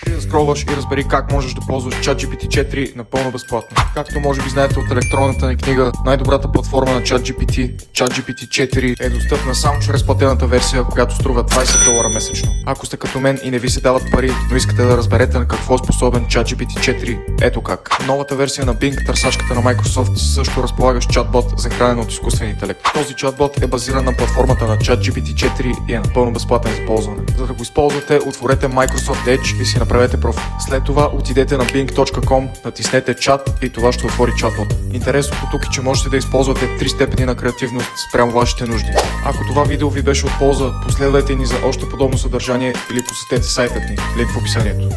Ти да скролваш и разбери как можеш да ползваш ChatGPT 4 напълно безплатно. Както може би знаете от електронната ни книга, най-добрата платформа на ChatGPT, ChatGPT 4 е достъпна само чрез платената версия, която струва $20 месечно. Ако сте като мен и не ви се дават пари, но искате да разберете на какво е способен ChatGPT 4, ето как. Новата версия на Bing, търсачката на Microsoft, също разполага с чатбот за хранен от изкуствен интелект. Този чатбот е базиран на платформата на ChatGPT 4 и е напълно безплатен за ползване. За да го използвате, отворете Microsoft Edge и си направете профил. След това отидете на bing.com, натиснете чат и това ще отвори чатбот. Интересното тук е, че можете да използвате 3 степени на креативност спрямо вашите нужди. Ако това видео ви беше от полза, последвайте ни за още подобно съдържание или посетете сайтът ни, линк в описанието.